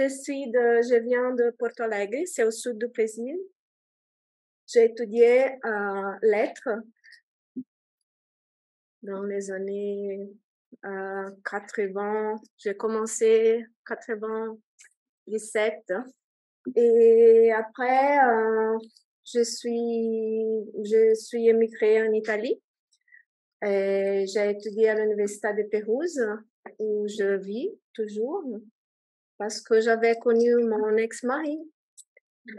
je viens de Porto Alegre, c'est au sud du Brésil. J'ai étudié lettres dans les années 80. J'ai commencé 97. Et après, je suis émigrée en Italie. Et j'ai étudié à l'Université de Pérouse, où je vis toujours, parce que j'avais connu mon ex-mari.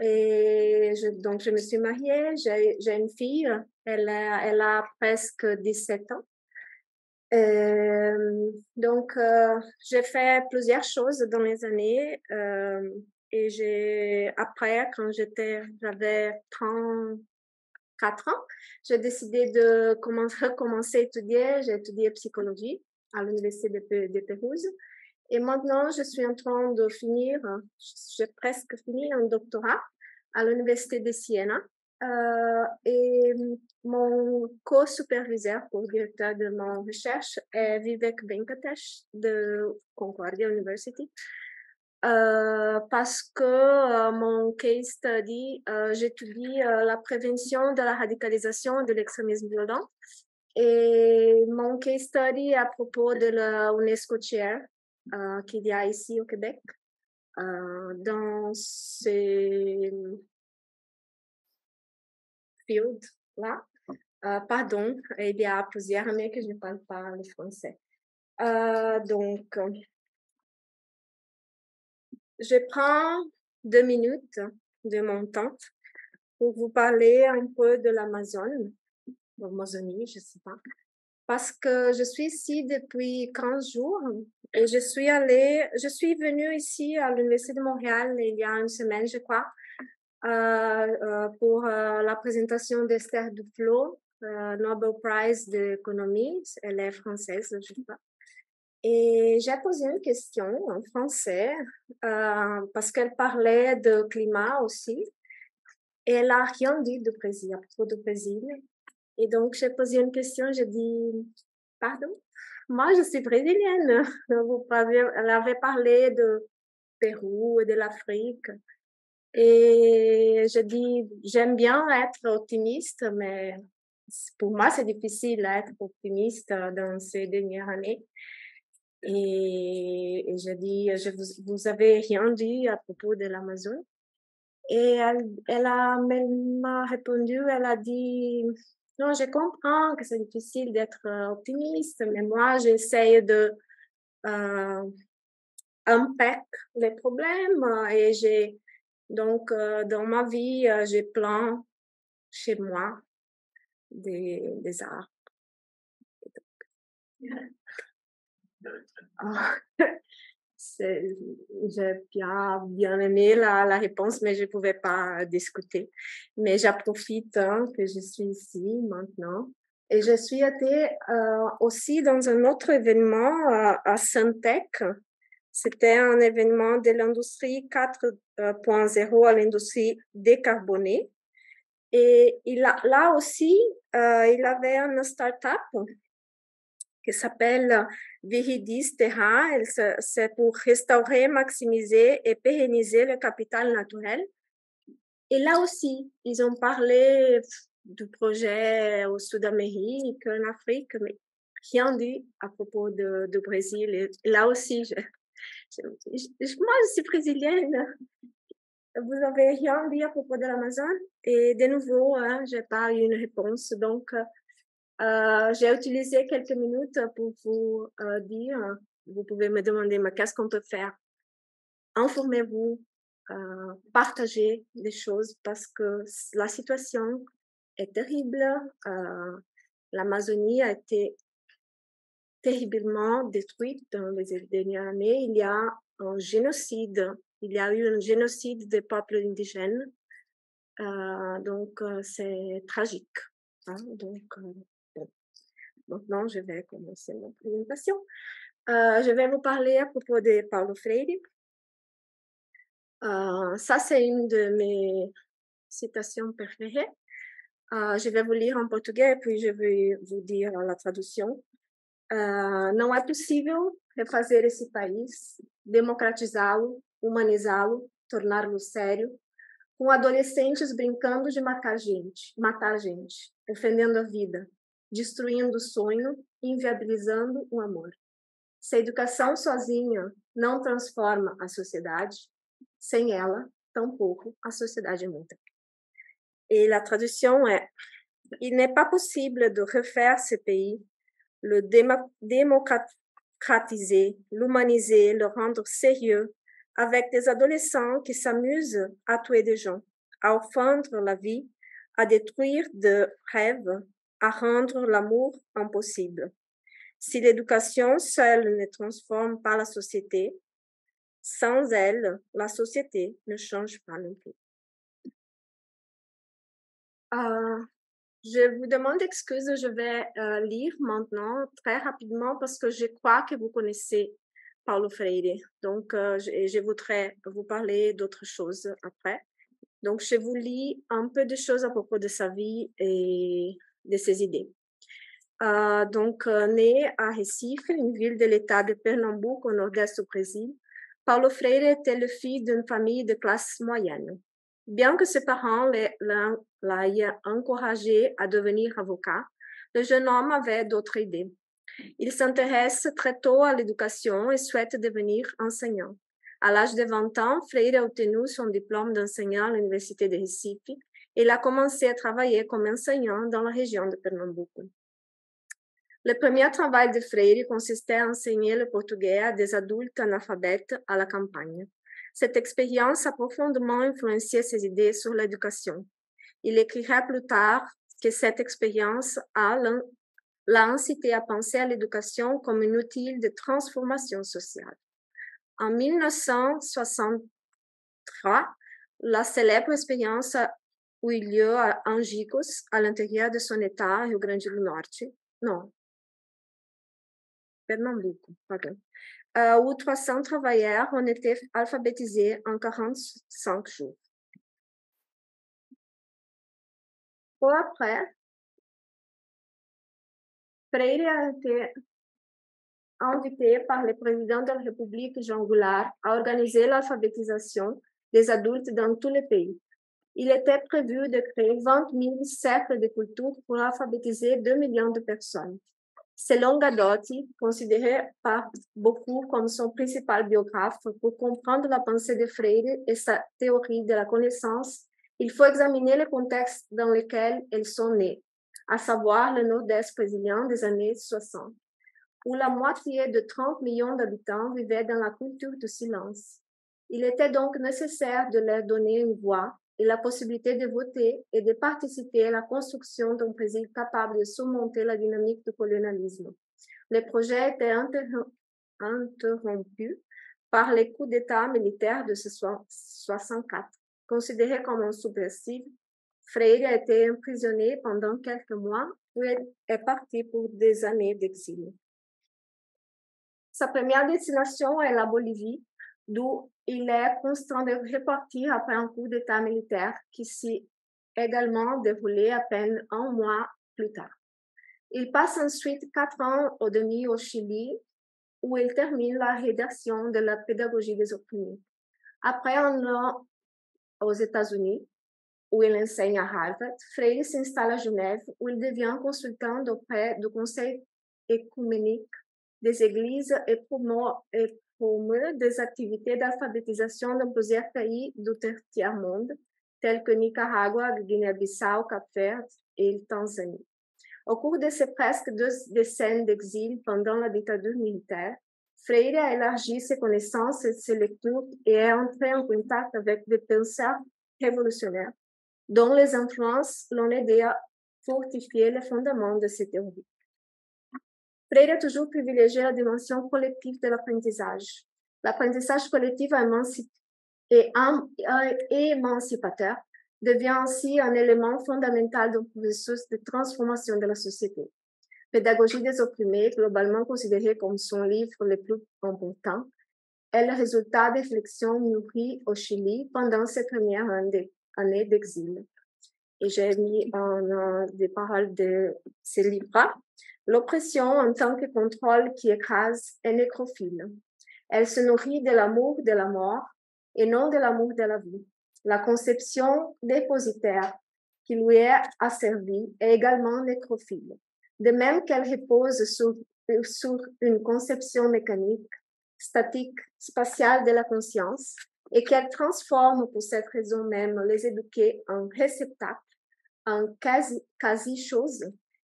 Et donc, je me suis mariée, j'ai une fille, elle a presque 17 ans. Donc, j'ai fait plusieurs choses dans les années. Et après, quand j'avais 34 ans, j'ai décidé de recommencer à étudier. J'ai étudié psychologie à l'Université de Pérouse. Et maintenant, je suis en train de finir, j'ai presque fini un doctorat à l'Université de Siena. Et mon co-superviseur, co-directeur de ma recherche est Vivek Venkatesh de Concordia University. Parce que mon case study, j'étudie la prévention de la radicalisation et de l'extrémisme violent. Et mon case study à propos de la UNESCO Chair qu'il y a ici au Québec, dans ces fields-là. Pardon, il y a plusieurs années que je ne parle pas le français. Donc, je prends 2 minutes de mon temps pour vous parler un peu de l'Amazonie, je ne sais pas. Parce que je suis ici depuis 15 jours et je suis venue ici à l'Université de Montréal il y a une semaine, je crois, pour la présentation d'Esther Duflo, Nobel Prize d'économie. Elle est française, je crois. Et j'ai posé une question en français parce qu'elle parlait de climat aussi. Et elle n'a rien dit de Brésil, à propos du Brésil. Et donc, j'ai posé une question, j'ai dit, pardon, moi, je suis brésilienne. Elle avait parlé de Pérou et de l'Afrique. Et je dis, j'aime bien être optimiste, mais pour moi, c'est difficile d'être optimiste dans ces dernières années. Et je dis, vous avez rien dit à propos de l'Amazon. Et elle m'a répondu, elle a dit, non, je comprends que c'est difficile d'être optimiste, mais moi, j'essaye de unpack les problèmes et donc, dans ma vie, j'ai plein chez moi des arbres. J'ai bien aimé la réponse, mais je ne pouvais pas discuter. Mais j'profite que je suis ici maintenant. Et je suis allée aussi dans un autre événement à Suntech. C'était un événement de l'industrie 4.0 à l'industrie décarbonée. Et là aussi, il avait une start-up qui s'appelle Viridis Terra. C'est pour restaurer, maximiser et pérenniser le capital naturel. Et là aussi, ils ont parlé du projet au Sud-Amérique, en Afrique, mais rien dit à propos du Brésil. Et là aussi, moi, je suis brésilienne. Vous avez rien dit à propos de l'Amazon? Et de nouveau, je n'ai pas eu une réponse. Donc, j'ai utilisé quelques minutes pour vous dire, vous pouvez me demander, mais qu'est-ce qu'on peut faire? Informez-vous, partagez des choses parce que la situation est terrible. L'Amazonie a été terriblement détruite dans les dernières années. Il y a un génocide. Il y a eu un génocide des peuples indigènes. Donc, c'est tragique. Hein? Donc, bon. Maintenant, je vais commencer ma présentation. Je vais vous parler à propos de Paulo Freire. Ça, c'est une de mes citations préférées. Je vais vous lire en portugais, puis je vais vous dire la tradução. Não é possível refazer esse país, democratizá-lo, humanizá-lo, torná-lo sério, com adolescentes brincando de matar gente, ofendendo a vida, destruindo o sonho, inviabilizando o amor. Se a educação sozinha não transforma a sociedade, sem ela, tampouco a sociedade muda. Et la traduction est: il n'est pas possible de refaire ce pays, le démocratiser, l'humaniser, le rendre sérieux, avec des adolescents qui s'amusent à tuer des gens, à offendre la vie, à détruire des rêves, à rendre l'amour impossible. Si l'éducation seule ne transforme pas la société, sans elle, la société ne change pas non plus. Je vous demande excuse, je vais lire maintenant très rapidement parce que je crois que vous connaissez Paulo Freire. Donc, je voudrais vous parler d'autres choses après. Donc, je vous lis un peu de choses à propos de sa vie et de ses idées. Né à Recife, une ville de l'État de Pernambuco, au nord-est du Brésil, Paulo Freire était le fils d'une famille de classe moyenne. Bien que ses parents l'aient encouragé à devenir avocat, le jeune homme avait d'autres idées. Il s'intéresse très tôt à l'éducation et souhaite devenir enseignant. À l'âge de 20 ans, Freire a obtenu son diplôme d'enseignant à l'université de Recife et il a commencé à travailler comme enseignant dans la région de Pernambuco. Le premier travail de Freire consistait à enseigner le portugais à des adultes analphabètes à la campagne. Cette expérience a profondément influencé ses idées sur l'éducation. Il écrira plus tard que cette expérience l'a incité à penser à l'éducation comme un outil de transformation sociale. En 1963, la célèbre expérience a eu lieu à Angicos, à l'intérieur de son État, Rio Grande do Norte. Non, Pernambuco, pardon. Où 300 travailleurs ont été alphabétisés en 45 jours. Peu après, Freire a été invité par le président de la République, Jean Goulart, à organiser l'alphabétisation des adultes dans tout le pays. Il était prévu de créer 20 000 cercles de culture pour alphabétiser 2 millions de personnes. Selon Gadotti, considéré par beaucoup comme son principal biographe, pour comprendre la pensée de Freire et sa théorie de la connaissance, il faut examiner le contexte dans lequel elles sont nées, à savoir le nord-est brésilien des années 60, où la moitié de 30 millions d'habitants vivaient dans la culture du silence. Il était donc nécessaire de leur donner une voix et la possibilité de voter et de participer à la construction d'un Brésil capable de surmonter la dynamique du colonialisme. Le projet était interrompu par les coups d'État militaires de 1964. Considéré comme un subversif, Freire a été emprisonné pendant quelques mois, puis est parti pour des années d'exil. Sa première destination est la Bolivie, d'où il est contraint de repartir après un coup d'État militaire qui s'est également déroulé à peine un mois plus tard. Il passe ensuite 4 ans et demi au Chili, où il termine la rédaction de la pédagogie des opprimés. Après un an aux États-Unis, où il enseigne à Harvard, Freire s'installe à Genève, où il devient consultant auprès du Conseil écuménique des églises et promeut des activités d'alphabétisation dans plusieurs pays du tiers-monde, tels que Nicaragua, Guinée-Bissau, Cap-Vert et Tanzanie. Au cours de ces presque 2 décennies d'exil pendant la dictature militaire, Freire a élargi ses connaissances et ses lectures et est entré en contact avec des penseurs révolutionnaires, dont les influences l'ont aidé à fortifier les fondements de ses théories. Freire a toujours privilégié la dimension collective de l'apprentissage. L'apprentissage collectif et émancipateur devient ainsi un élément fondamental du processus de transformation de la société. Pédagogie des opprimés, globalement considéré comme son livre le plus important, est le résultat des réflexions nourries au Chili pendant ses premières années d'exil. Et j'ai mis des paroles de ce livre. L'oppression en tant que contrôle qui écrase est nécrophile. Elle se nourrit de l'amour de la mort et non de l'amour de la vie. La conception dépositaire qui lui est asservie est également nécrophile, de même qu'elle repose sur une conception mécanique, statique, spatiale de la conscience, et qu'elle transforme pour cette raison même les éduqués en réceptacles, en quasi-chose.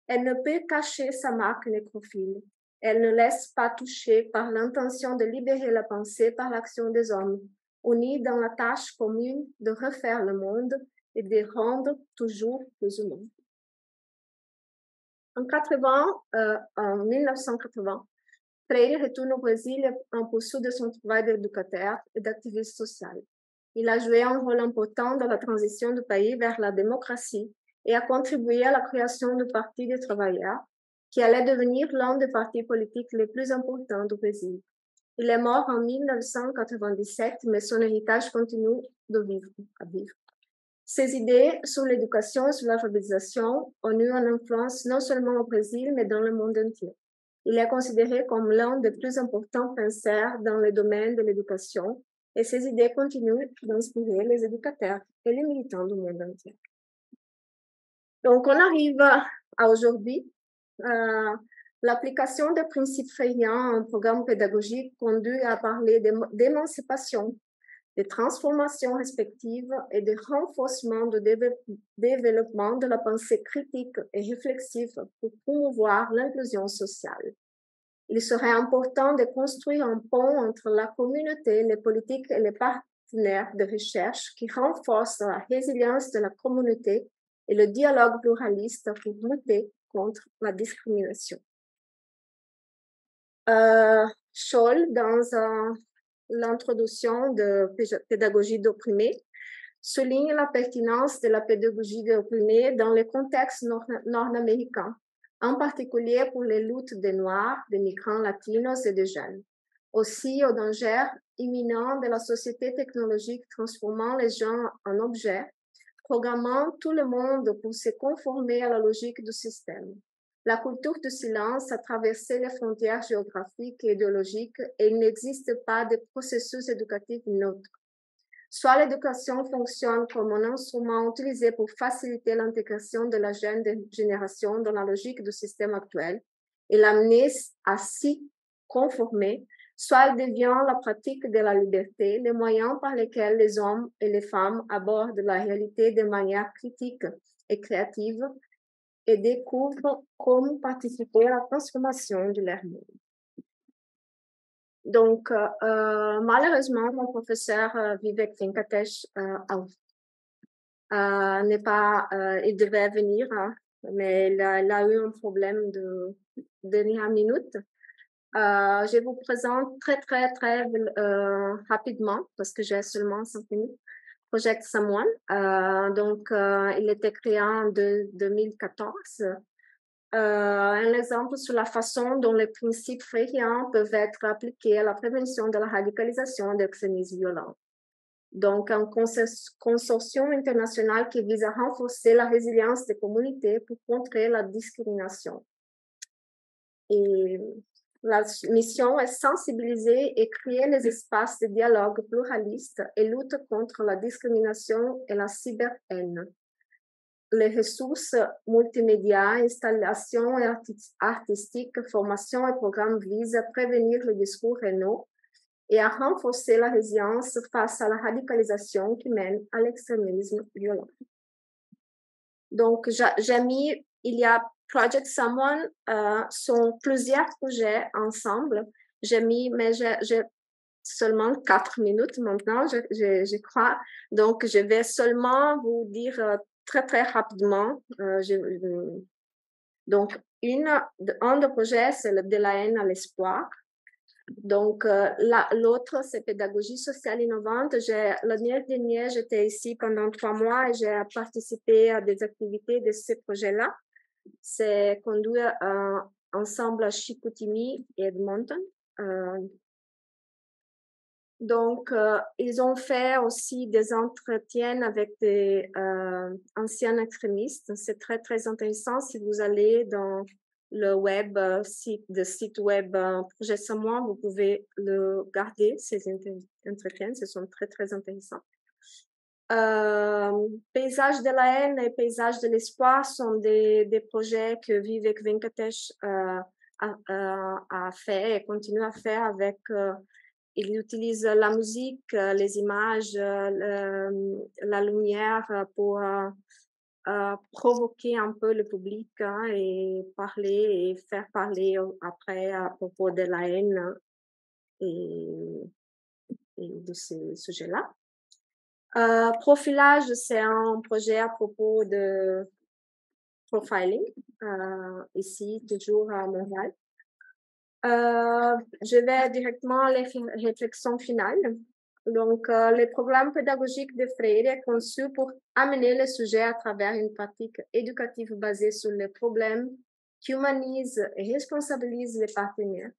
Elle ne peut cacher sa marque nécrophile. Elle ne laisse pas toucher par l'intention de libérer la pensée par l'action des hommes, unis dans la tâche commune de refaire le monde et de rendre toujours plus humain. En 1980, Freire retourne au Brésil en poursuite de son travail d'éducateur et d'activiste social. Il a joué un rôle important dans la transition du pays vers la démocratie et a contribué à la création du Parti des travailleurs, qui allait devenir l'un des partis politiques les plus importants du Brésil. Il est mort en 1997, mais son héritage continue à vivre. Ses idées sur l'éducation et sur l'alphabétisation ont eu une influence non seulement au Brésil, mais dans le monde entier. Il est considéré comme l'un des plus importants penseurs dans le domaine de l'éducation, et ses idées continuent d'inspirer les éducateurs et les militants du monde entier. Donc, on arrive à aujourd'hui. L'application des principes freiriens en programme pédagogique conduit à parler d'émancipation, de transformation respective et de renforcement du développement de la pensée critique et réflexive pour promouvoir l'inclusion sociale. Il serait important de construire un pont entre la communauté, les politiques et les partenaires de recherche qui renforcent la résilience de la communauté et le dialogue pluraliste pour lutter contre la discrimination. Scholl, dans l'introduction de pédagogie d'opprimés, souligne la pertinence de la pédagogie d'opprimés dans les contextes nord-américains, en particulier pour les luttes des Noirs, des migrants latinos et des jeunes. Aussi au danger imminent de la société technologique transformant les gens en objets, programmant tout le monde pour se conformer à la logique du système. La culture du silence a traversé les frontières géographiques et idéologiques et il n'existe pas de processus éducatif neutre. Soit l'éducation fonctionne comme un instrument utilisé pour faciliter l'intégration de la jeune génération dans la logique du système actuel et l'amener à s'y conformer, soit elle devient la pratique de la liberté, les moyens par lesquels les hommes et les femmes abordent la réalité de manière critique et créative et découvrent comment participer à la transformation de leur monde. Donc, malheureusement, mon professeur Vivek Venkatesh n'est pas, il devait venir, hein, mais il a eu un problème de dernière minute. Je vous présente très rapidement, parce que j'ai seulement 5 minutes, Project Someone. Il était créé en 2014. Un exemple sur la façon dont les principes freiriens peuvent être appliqués à la prévention de la radicalisation et de l'extrémisme violent. Donc, un consortium international qui vise à renforcer la résilience des communautés pour contrer la discrimination. Et la mission est sensibiliser et créer les espaces de dialogue pluralistes et lutte contre la discrimination et la cyberhaine. Les ressources multimédia, installations artistiques, formations et programmes visent à prévenir le discours haineux et à renforcer la résilience face à la radicalisation qui mène à l'extrémisme violent. Donc, j'ai mis, il y a Project Someone, sont plusieurs projets ensemble. J'ai mis, mais j'ai seulement 4 minutes maintenant, je crois. Donc, je vais seulement vous dire très rapidement. Donc, un des projets, c'est de la haine à l'espoir. Donc, l'autre, c'est pédagogie sociale innovante. L'année dernière, j'étais ici pendant 3 mois et j'ai participé à des activités de ce projet-là. C'est conduit ensemble à Chicoutimi et Edmonton. Donc, ils ont fait aussi des entretiens avec des anciens extrémistes. C'est très intéressant si vous allez dans le web, site web Projet Samoa, vous pouvez le garder, ces entretiens, ce sont très, très intéressants. Paysage de la haine et Paysage de l'espoir sont des projets que Vivek Venkatesh a fait et continue à faire avec... il utilise la musique, les images, la lumière pour provoquer un peu le public et parler et faire parler après à propos de la haine et de ce sujet-là. Profilage, c'est un projet à propos de profiling, ici, toujours à Montréal. Je vais directement à les réflexions finales. Donc, les programmes pédagogiques de Freire est conçu pour amener le sujet à travers une pratique éducative basée sur les problèmes qui humanisent et responsabilisent les partenaires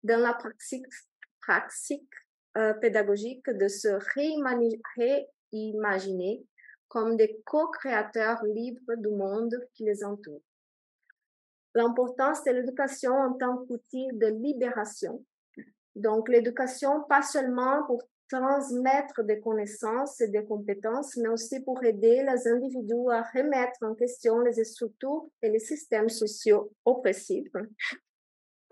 dans la pratique pédagogique de se réimaginer comme des co-créateurs libres du monde qui les entoure. L'importance de l'éducation en tant qu'outil de libération. Donc, l'éducation, pas seulement pour transmettre des connaissances et des compétences, mais aussi pour aider les individus à remettre en question les structures et les systèmes sociaux oppressifs.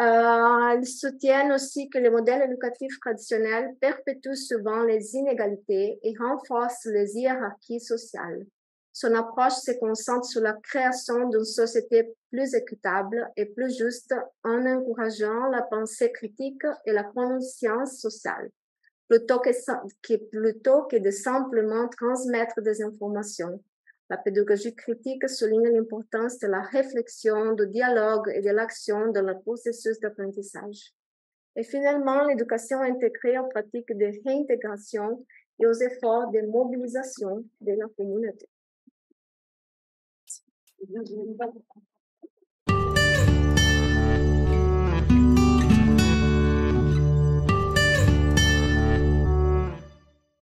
Ils soutiennent aussi que les modèles éducatifs traditionnels perpétuent souvent les inégalités et renforcent les hiérarchies sociales. Son approche se concentre sur la création d'une société plus équitable et plus juste en encourageant la pensée critique et la conscience sociale, plutôt que de simplement transmettre des informations. La pédagogie critique souligne l'importance de la réflexion, du dialogue et de l'action dans le processus d'apprentissage. Et finalement, l'éducation intégrée aux pratiques de réintégration et aux efforts de mobilisation de la communauté.